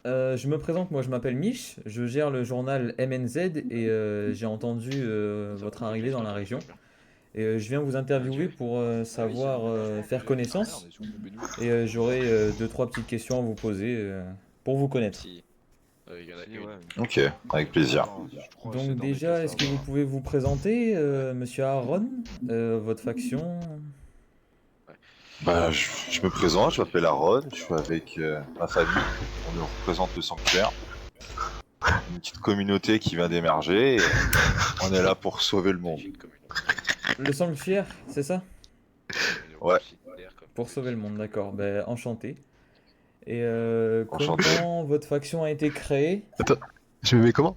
Je me présente, moi je m'appelle Mich, je gère le journal MNZ et j'ai entendu votre arrivée dans la région. Et je viens vous interviewer pour savoir faire connaissance et j'aurai deux, trois petites questions à vous poser pour vous connaître. Ok, avec plaisir. Donc déjà, est-ce que vous pouvez vous présenter, monsieur Aaron, votre faction? Je me présente, je m'appelle Aaron, je suis avec ma famille. On nous représente le sanctuaire, une petite communauté qui vient d'émerger et on est là pour sauver le monde. Le sanctuaire, c'est ça? Ouais, Pour sauver le monde, d'accord. Ben, enchanté. Et enchanté. comment votre faction a été créée? Attends, je me mets comment?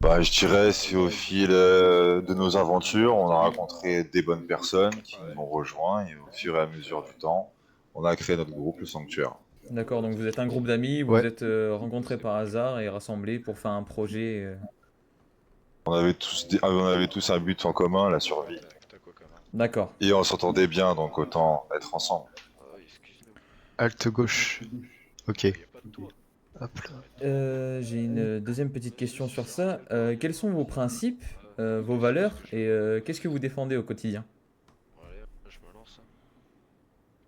Je dirais c'est au fil de nos aventures, on a rencontré des bonnes personnes qui nous ont rejoints et au fur et à mesure du temps, on a créé notre groupe, le sanctuaire. D'accord, donc vous êtes un groupe d'amis, vous vous Ouais. êtes rencontrés par hasard et rassemblés pour faire un projet. On avait tous un but en commun, la survie. D'accord. Et on s'entendait bien, donc autant être ensemble. Alt gauche. Ok. Hop là. J'ai une deuxième petite question sur ça. Quels sont vos principes, vos valeurs et qu'est-ce que vous défendez au quotidien?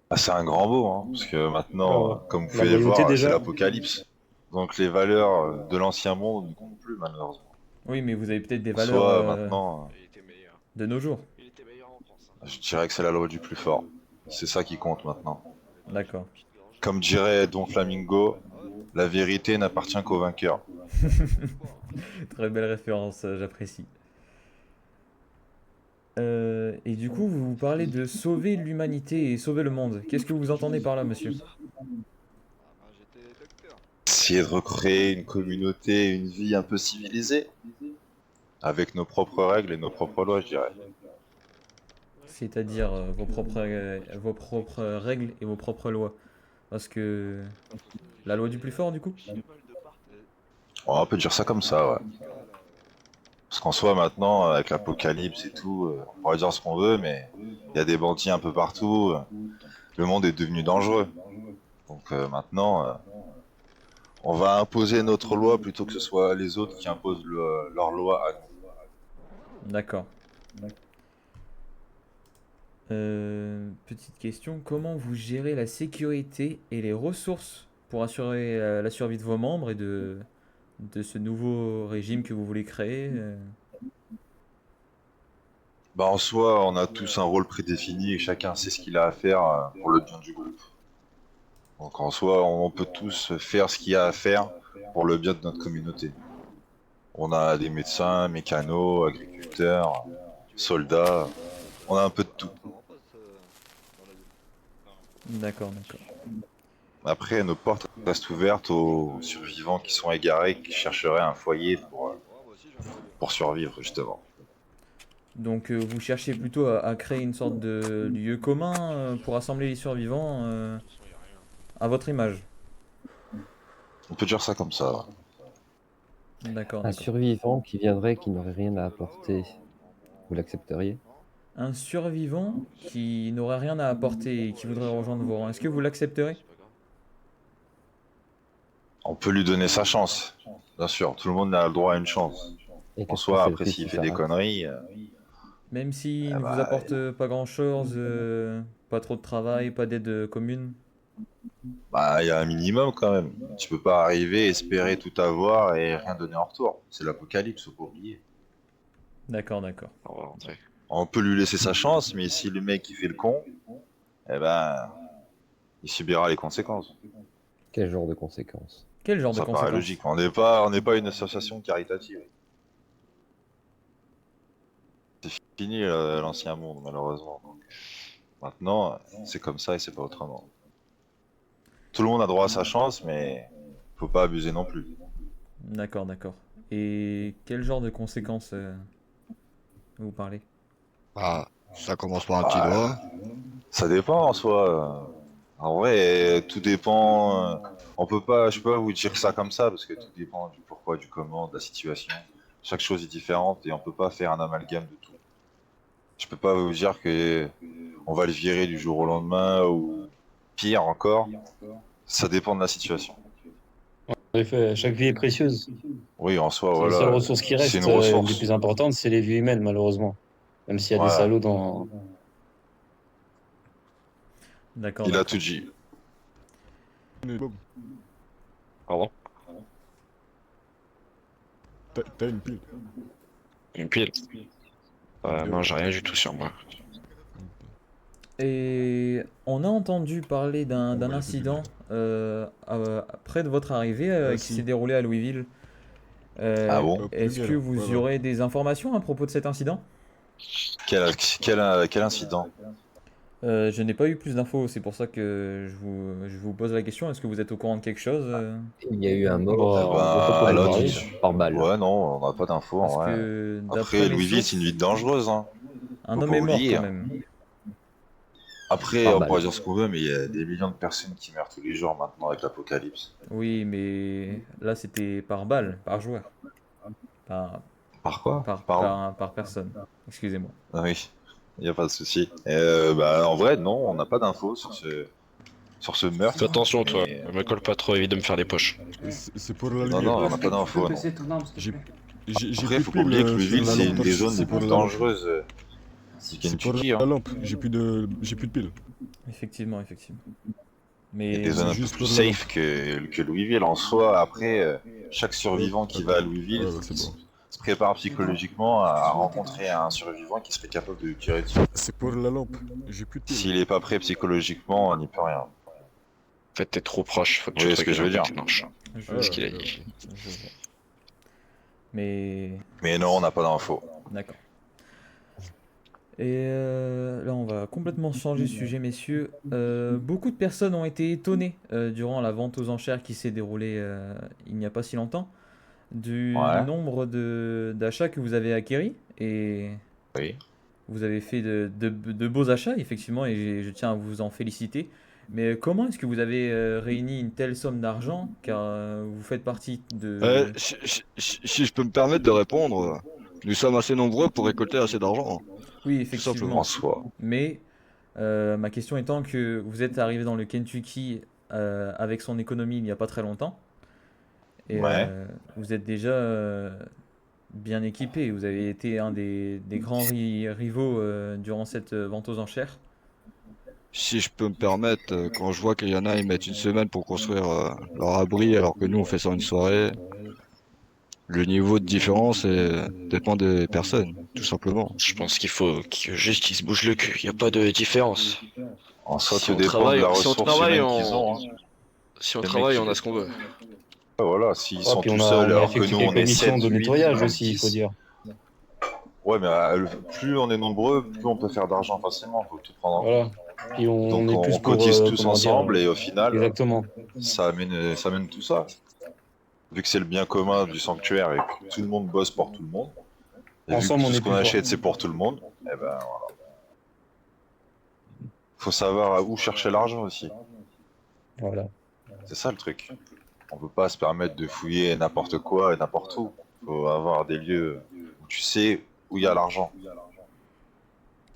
Ah, c'est un grand mot, hein, parce que maintenant, Alors, comme vous la pouvez le loyauté voir, c'est déjà. l'apocalypse. Donc les valeurs de l'ancien monde ne comptent plus, malheureusement. Oui, mais vous avez peut-être des En valeurs soi, maintenant, de nos jours. je dirais que c'est la loi du plus fort. C'est ça qui compte maintenant. D'accord. Comme dirait Don Flamingo, la vérité n'appartient qu'aux vainqueurs. Très belle référence, j'apprécie. Et du coup, vous parlez de sauver l'humanité et sauver le monde. Qu'est-ce que vous entendez par là, monsieur? Essayer de recréer une communauté, une vie un peu civilisée, avec nos propres règles et nos propres lois, je dirais. C'est-à-dire vos propres règles et vos propres lois. Parce que la loi du plus fort, du coup? On peut dire ça comme ça, ouais. Parce qu'en soi, maintenant, avec l'apocalypse et tout, on pourrait dire ce qu'on veut, mais il y a des bandits un peu partout. Le monde est devenu dangereux. Donc maintenant, on va imposer notre loi plutôt que ce soit les autres qui imposent leur loi à nous. D'accord. Petite question, comment vous gérez la sécurité et les ressources pour assurer la survie de vos membres et de ce nouveau régime que vous voulez créer? En soi, on a tous un rôle prédéfini et chacun sait ce qu'il a à faire pour le bien du groupe. Donc en soi, on peut tous faire ce qu'il y a à faire pour le bien de notre communauté. On a des médecins, mécanos, agriculteurs, soldats, on a un peu de tout. D'accord, d'accord. Après, nos portes restent ouvertes aux survivants qui sont égarés, qui chercheraient un foyer pour survivre, justement. Donc vous cherchez plutôt à créer une sorte de lieu commun pour rassembler les survivants à votre image. On peut dire ça comme ça. Ouais. D'accord, Un d'accord. survivant qui viendrait, qui n'aurait rien à apporter, vous l'accepteriez? Un survivant qui n'aurait rien à apporter et qui voudrait rejoindre vos rangs, est-ce que vous l'accepterez? On peut lui donner sa chance, bien sûr. Tout le monde a le droit à une chance. Et En qu'est-ce que soi, c'est après, fait s'il si fait ça des rate? conneries, Même s'il eh ne vous ben, apporte pas grand-chose, pas trop de travail, pas d'aide commune? il y a un minimum quand même. Tu peux pas arriver, espérer tout avoir et rien donner en retour. C'est l'apocalypse, faut pas oublier. D'accord, d'accord. On peut lui laisser sa chance, mais si le mec il fait le con, eh ben, il subira les conséquences. Quel genre de conséquences? Quel genre de Ça paraît conséquences? logique. On n'est pas une association caritative. C'est fini l'ancien monde, malheureusement. Donc, maintenant, c'est comme ça et c'est pas autrement. Tout le monde a droit à sa chance, mais faut pas abuser non plus. D'accord, d'accord. Et quel genre de conséquences vous parlez? Ça commence par un petit Bah, doigt. ça dépend en soi. En vrai, tout dépend. Je peux pas vous dire ça comme ça parce que tout dépend du pourquoi, du comment, de la situation. Chaque chose est différente et on peut pas faire un amalgame de tout. Je peux pas vous dire que on va le virer du jour au lendemain ou pire encore. Ça dépend de la situation. En effet, chaque vie est précieuse. Oui, en soi, C'est les seules voilà, ressources qui c'est restent. une Les ressource. plus importantes, c'est les vies humaines, malheureusement. Même s'il y a des Ouais, salauds dans. D'accord, il a tout d'accord. dit. Bob, Pardon? t'as une pile. Une pile? Une Non, pile. j'ai rien du tout sur moi. Et on a entendu parler d'un incident près de votre arrivée Ah, qui si. s'est déroulé à Louisville. Ah bon? Plus Est-ce que bien, vous voilà. aurez des informations à propos de cet incident? Quel incident? Je n'ai pas eu plus d'infos, c'est pour ça que je vous pose la question. Est-ce que vous êtes au courant de quelque chose? Il y a eu un mort Bon, Eh on peut pas ben, en là, tout de parler. suite. par balle. Ouais, non, on n'a pas d'infos en Parce vrai. que d'après Après, mes Louisville, sources, c'est une ville dangereuse, hein. un Faut homme pas est mort oublier, quand hein. même. Après, Par on pourrait balle. dire ce qu'on veut, mais il y a des millions de personnes qui meurent tous les jours maintenant avec l'apocalypse. Oui, mais là c'était par balle, par joueur, par, Par quoi? Pardon? par personne. Excusez-moi. Ah oui, il n'y a pas de souci. Bah, en vrai, non, on n'a pas d'infos sur ce meurtre. Fais attention, toi. Mais, Me colle pas trop, évite de me faire des poches. C'est pour la non, lumière. non, on n'a pas d'infos, non. J'ai Après, plus faut de pas oublier pile que sur Louisville, la c'est lampe une des torche. zones C'est les pour plus la lampe. dangereuses du C'est pour Kentucky, la hein. lampe. J'ai plus de pile. Effectivement, effectivement. Il y a Mais des zones un peu juste plus pour la safe que Louisville en soi. Après, chaque survivant qui va à Louisville Ouais, c'est bon. se prépare psychologiquement à rencontrer un survivant qui serait capable de lui tirer dessus. C'est pour la lampe. J'ai plus de pile. S'il est pas prêt psychologiquement, on n'y peut rien. En fait, t'es trop proche, faut que Vous tu voyez te ce que je veux regardes dire? avec tes manches. je, Ouais, ce qu'il a ok, dit. ok. je vois. Mais Mais non, on n'a pas d'infos. d'accord. Et là, on va complètement changer de sujet, messieurs. Beaucoup de personnes ont été étonnées durant la vente aux enchères qui s'est déroulée il n'y a pas si longtemps du Ouais. nombre d'achats que vous avez acquéris. Et Oui. vous avez fait de beaux achats, effectivement, et je tiens à vous en féliciter. Mais comment est-ce que vous avez réuni une telle somme d'argent? Car vous faites partie de... Si je peux me permettre de répondre, nous sommes assez nombreux pour récolter assez d'argent. Oui, En effectivement. soi. Mais ma question étant que vous êtes arrivé dans le Kentucky avec son économie il n'y a pas très longtemps. Et Ouais. vous êtes déjà bien équipé. Vous avez été un des grands rivaux durant cette vente aux enchères. Si je peux me permettre, quand je vois qu'il y en a, ils mettent une semaine pour construire leur abri alors que nous on fait ça en une soirée, le niveau de différence dépend des personnes, tout simplement. Je pense qu'il faut juste qu'ils se bougent le cul, y a pas de différence. En soi, Si tout on dépend de travaille, la si on ressource travaille, humaine qu'ils ont, hein. Si on Les travaille, mecs, on a ce qu'on veut. Ouais, voilà, s'ils Ah, sont puis tout on seuls a alors que effectué nous on quelques est 7, missions de 8, nettoyage 9, aussi, il faut 10. dire. Ouais, mais plus on est nombreux, plus on peut faire d'argent facilement, faut tout prendre en compte. Voilà. Puis on Donc est on plus pour, cotise tous comment dire, ensemble et au final, exactement. ça amène tout ça. Vu que c'est le bien commun du sanctuaire et que tout le monde bosse pour tout le monde, et vu que Ensemble, on tout est ce qu'on plus fort. achète c'est pour tout le monde, eh ben voilà. Faut savoir où chercher l'argent aussi. Voilà. C'est ça le truc. On peut pas se permettre de fouiller n'importe quoi et n'importe où. Faut avoir des lieux où tu sais où il y a l'argent.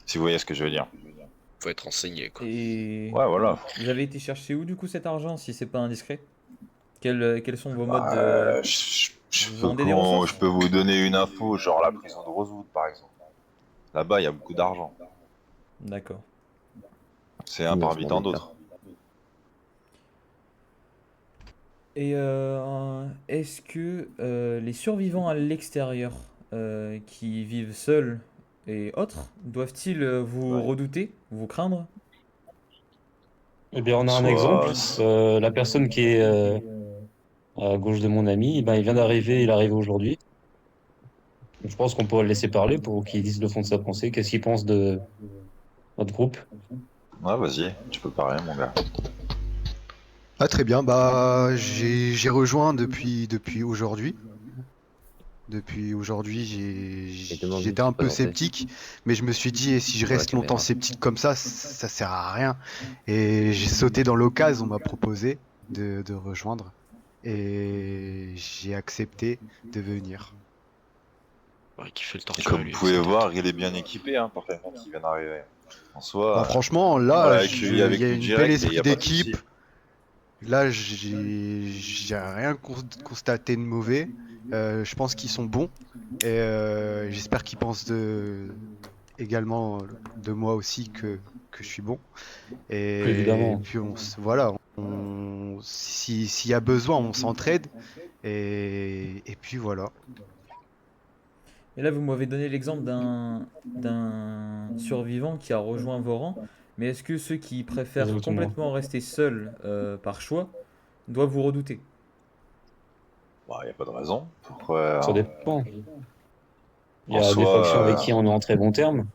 Si vous voyez ce que je veux dire. Faut être renseigné, quoi. Et Ouais, voilà. vous avez été chercher où du coup cet argent, si c'est pas indiscret? Quels sont vos modes de... Bah, Vous vendez des ressources? je peux vous donner une info, genre la prison de Rosewood par exemple. Là-bas, il y a beaucoup d'argent. D'accord. C'est un Non, parmi je tant m'en doute d'autres. Et est-ce que les survivants à l'extérieur qui vivent seuls et autres, doivent-ils vous Ouais. redouter, vous craindre? Eh bien, on a un Soit- exemple. La personne qui est à gauche de mon ami, ben, il vient d'arriver, il arrive aujourd'hui. Je pense qu'on pourrait le laisser parler pour qu'il dise le fond de sa pensée. Qu'est-ce qu'il pense de notre groupe? Ouais, vas-y, tu peux parler, mon gars. Ah très bien, bah j'ai rejoint depuis aujourd'hui. Depuis aujourd'hui, demande j'étais de un te peu présenter. sceptique, mais je me suis dit, et si je Pour la reste longtemps caméra. sceptique comme ça sert à rien. Et j'ai sauté dans l'occasion, on m'a proposé de rejoindre. Et j'ai accepté de venir. Ouais, qui fait le Et torture, comme lui, vous pouvez c'est- voir, il est bien équipé, hein, par quelqu'un qui vient d'arriver. En soi, Bah, franchement, on là, l'a il accueilli y avec a lui une direct belle et y a esprit pas de souci. d'équipe. Là, j'ai rien constaté de mauvais. Je pense qu'ils sont bons et j'espère qu'ils pensent également de moi aussi que je suis bon. Et Évidemment. puis voilà, s'il y a besoin, on s'entraide et puis voilà. Et là, vous m'avez donné l'exemple d'un survivant qui a rejoint vos rangs, mais est-ce que ceux qui préfèrent Exactement. complètement rester seuls par choix doivent vous redouter? Bah, y a pas de raison. Ça Pourquoi dépend. Il y en a des soi, factions avec qui on est en très bon terme.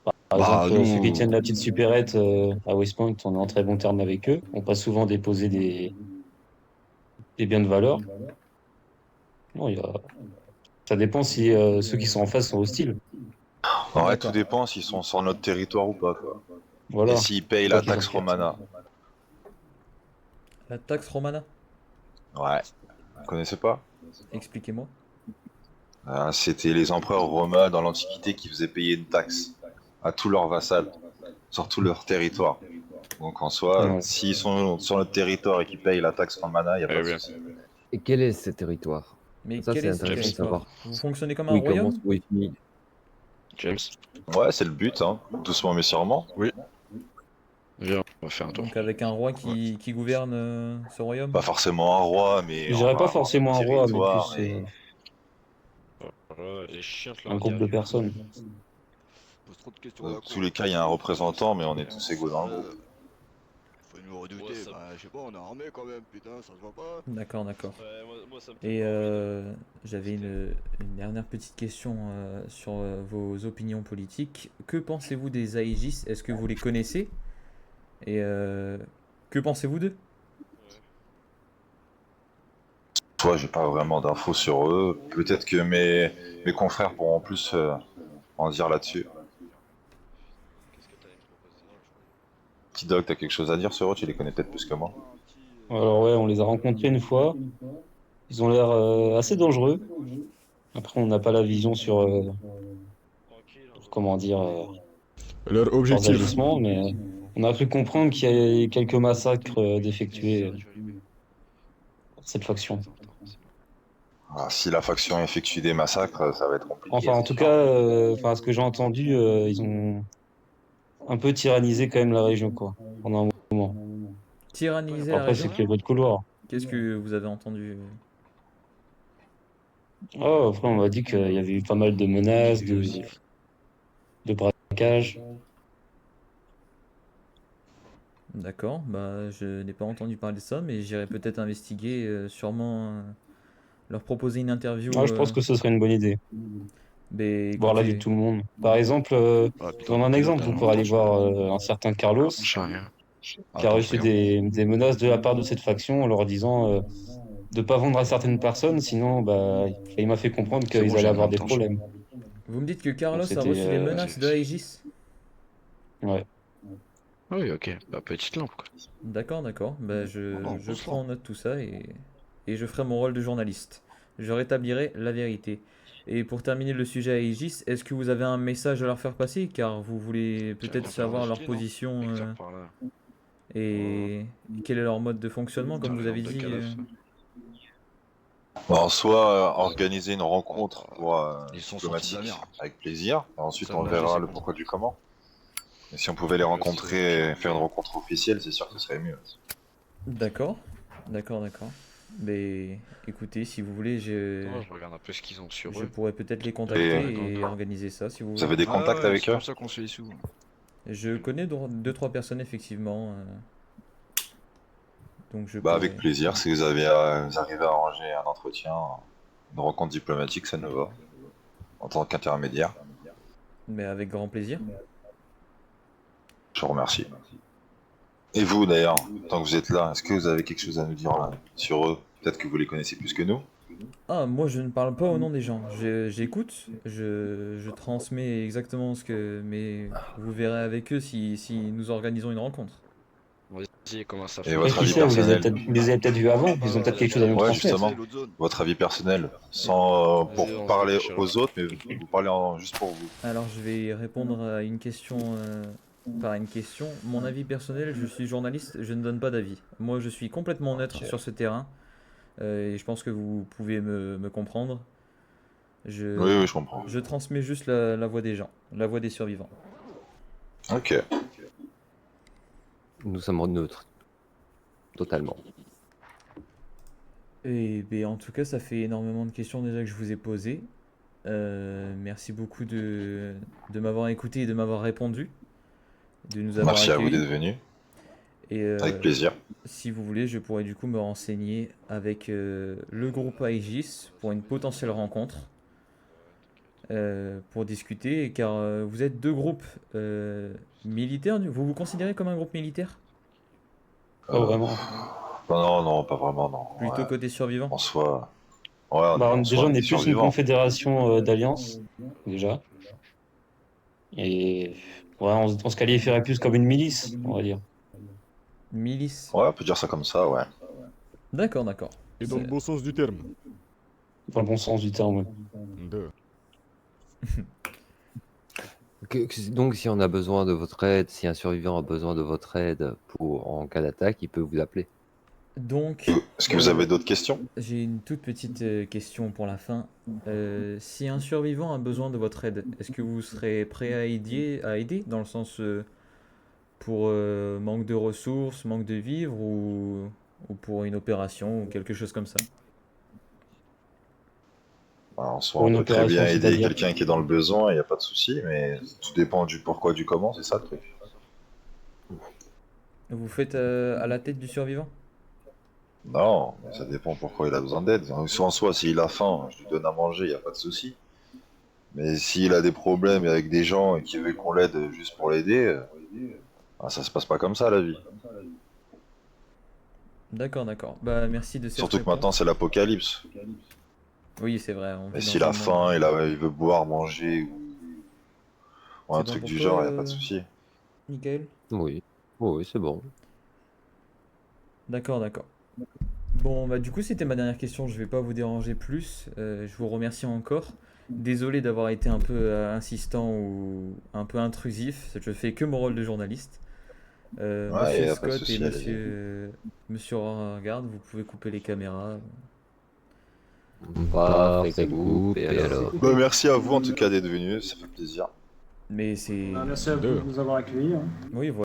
Par Bah, exemple, ceux qui tiennent nous, la petite supérette à West Point, on est en très bon terme avec eux. On passe souvent déposer des biens de valeur. Non, ça dépend si ceux qui sont en face sont hostiles. en vrai, tout D'accord. dépend s'ils sont sur notre territoire ou pas, quoi. Et Voilà. s'ils payent Pas la qu'ils taxe enquêtent. Romana. La taxe romana, Ouais. Vous connaissez pas? expliquez-moi. C'était les empereurs romains dans l'Antiquité qui faisaient payer une taxe à tous leurs vassals sur tout leur territoire. Donc en soi, Ouais. s'ils sont sur notre territoire et qu'ils payent la taxe Romana, il n'y a pas de oui. souci. Et quel est ce territoire? Mais Ça, quel c'est est ce intéressant de territoire? savoir. Vous fonctionnez comme un Où il commence, royaume? où il finit. James, Ouais, c'est le but, hein. Doucement mais sûrement. viens, on va faire un tour. Donc avec un roi qui gouverne ce royaume? Pas forcément un roi, mais Je on dirais va pas avoir forcément notre un roi, mais territoire plus et Voilà, les chiens te un leur groupe de dirent. personnes. pose trop de questions à dans la tous con. les cas, il y a un représentant, mais on est tous égaux dans le groupe. Faut nous redouter. Ouais, ça- Bah, je sais pas, on est armé quand même, putain, ça se voit pas. D'accord, d'accord. Ouais, moi, ça me fait Et pas envie j'avais une dernière petite question sur vos opinions politiques. Que pensez-vous des Aegis? Est-ce que vous les connaissez? Et que pensez-vous d'eux? Toi, j'ai pas vraiment d'infos sur eux. Peut-être que mes confrères pourront plus en dire là-dessus. Qu'est-ce que t'as à me proposer? Petit Dog, t'as quelque chose à dire sur eux? Tu les connais peut-être plus que moi. Alors ouais, on les a rencontrés une fois. Ils ont l'air assez dangereux. Après, on n'a pas la vision sur, Tranquille, hein, comment dire, Leur leurs objectif. agissements, mais on a cru comprendre qu'il y a quelques massacres d'effectués par cette faction. Ah, si la faction effectue des massacres, ça va être compliqué. Enfin, en c'est tout sûr. cas, enfin, ce que j'ai entendu, ils ont un peu tyrannisé quand même la région, quoi, pendant un moment. Tyranniser la Après, c'est région? que les bruits de couloir. Qu'est-ce que vous avez entendu? Ah, après, on m'a dit qu'il y avait eu pas mal de menaces, de braquages. D'accord, bah je n'ai pas entendu parler de ça, mais j'irai peut-être investiguer, sûrement leur proposer une interview. Ah, je pense que ce serait une bonne idée. Mais Voir l'avis de écoutez, tout le monde. Par exemple, Ah, je putain, donne un mais exemple. t'as Vous un pourrez aller attention. voir un certain Carlos, J'en rien. qui a reçu Attention. des menaces de la part de cette faction en leur disant de pas vendre à certaines personnes, sinon bah, il m'a fait comprendre C'est qu'ils bon, allaient j'ai avoir une des intention. problèmes. vous me dites que Donc Carlos a c'était... reçu des menaces de Aegis? ouais. Ah oui, ok. Bah, petite lampe, quoi. D'accord, d'accord. Bah, Oh non, je grosse prends en lampe. note tout ça et je ferai mon rôle de journaliste. Je rétablirai la vérité. Et pour terminer le sujet Aegis, est-ce que vous avez un message à leur faire passer? Car vous voulez peut-être Tiens, savoir leur stylé, non? position Éclaire par là. et quel est leur mode de fonctionnement, comme Putain, vous les avez lampes de dit. calasse. Bon, en soi, organiser une rencontre pour, Ils sont sortis de la diplomatique mer. avec plaisir. Et ensuite, Ça on me nager, verra c'est le con. pourquoi du comment. Et si on pouvait les rencontrer et faire une rencontre officielle, c'est sûr que ce serait mieux. D'accord, d'accord, d'accord. Mais écoutez, si vous voulez, Attends, je regarde un peu ce qu'ils ont sur je eux. pourrais peut-être les Et contacter et organiser ça si vous vous voulez. avez des contacts Ouais, avec c'est eux? comme ça qu'on se fait les sous. Je connais deux, trois personnes effectivement. Donc je Bah, pourrais. avec plaisir. Si vous avez, vous arrivez à arranger un entretien, une rencontre diplomatique, ça nous va. En tant qu'intermédiaire. Mais avec grand plaisir. Je vous remercie. Et vous d'ailleurs, tant que vous êtes là, est-ce que vous avez quelque chose à nous dire là, sur eux? Peut-être que vous les connaissez plus que nous. Ah, moi je ne parle pas au nom des gens. J'écoute, je transmets exactement ce que. Mais vous verrez avec eux si nous organisons une rencontre. Vas-y, commence à Et faire. votre Après, qui avis sait, personnel? vous les avez peut-être vus avant, ils ont peut-être quelque chose à nous Ouais, transmettre. justement. l'autre zone. Votre avis personnel, sans pour Vas-y, on se parler dépêche, alors. aux autres, mais vous parlez juste pour vous. Alors je vais répondre à une question par une question. Mon avis personnel, je suis journaliste, je ne donne pas d'avis. Moi, je suis complètement neutre Ok. sur ce terrain. Et je pense que vous pouvez me comprendre. Oui, oui, je comprends. Je transmets juste la voix des gens, la voix des survivants. Ok. Nous sommes neutres. Totalement. Et ben, en tout cas, ça fait énormément de questions déjà que je vous ai posées. Merci beaucoup de m'avoir écouté et de m'avoir répondu, de nous avoir Merci à vous accueillis. d'être venu. Et Avec plaisir. si vous voulez, je pourrais du coup me renseigner avec le groupe Aegis pour une potentielle rencontre pour discuter, car vous êtes deux groupes militaires. Vous vous considérez comme un groupe militaire? Pas vraiment. Non, non, pas vraiment, non. Plutôt Ouais. côté survivant? En soi. Ouais, en Bah, soi, déjà, on on est est plus une survivants. confédération d'alliances, déjà. Et ouais, on se qualifierait plus comme une milice, on va dire. Milice? Ouais, on peut dire ça comme ça, ouais. D'accord, d'accord. Et dans le C'est- bon sens du terme. Dans le bon sens du terme, ouais. Deux. Donc, si on a besoin de votre aide, si un survivant a besoin de votre aide en cas d'attaque, il peut vous appeler. Donc, Est-ce que vous avez d'autres questions? j'ai une toute petite question pour la fin. Si un survivant a besoin de votre aide, est-ce que vous serez prêt à aider dans le sens pour manque de ressources, manque de vivres ou pour une opération ou quelque chose comme ça? En soi, Pour on une peut très opération, bien aider c'est-à-dire? quelqu'un qui est dans le besoin, il n'y a pas de souci, mais tout dépend du pourquoi, du comment, c'est ça le truc. Vous faites à la tête du survivant? Non, mais ça dépend pourquoi il a besoin d'aide. En soi, s'il a faim, je lui donne à manger, il n'y a pas de souci. Mais s'il a des problèmes avec des gens et qu'il veut qu'on l'aide juste pour l'aider, ça se passe pas comme ça la vie. D'accord, d'accord. Bah merci de cette Surtout que maintenant réponse. c'est l'apocalypse. Oui, c'est vrai, on Mais vit s'il dans un a faim, monde. il veut boire, manger ou C'est un bon truc pour du toi, genre, il n'y a pas de souci. Michael? Oui, oui, c'est bon. D'accord, d'accord. Bon, bah du coup, c'était ma dernière question. Je vais pas vous déranger plus. Je vous remercie encore. Désolé d'avoir été un peu insistant ou un peu intrusif. Je fais que mon rôle de journaliste. Ouais, il Monsieur n'y a pas de Scott et souci, allez-y. Monsieur Regarde, vous pouvez couper les caméras. Parfait, coupe, et alors? Bah, merci à vous en tout cas d'être venu, ça fait plaisir. Mais c'est. Deux. Oui, voilà.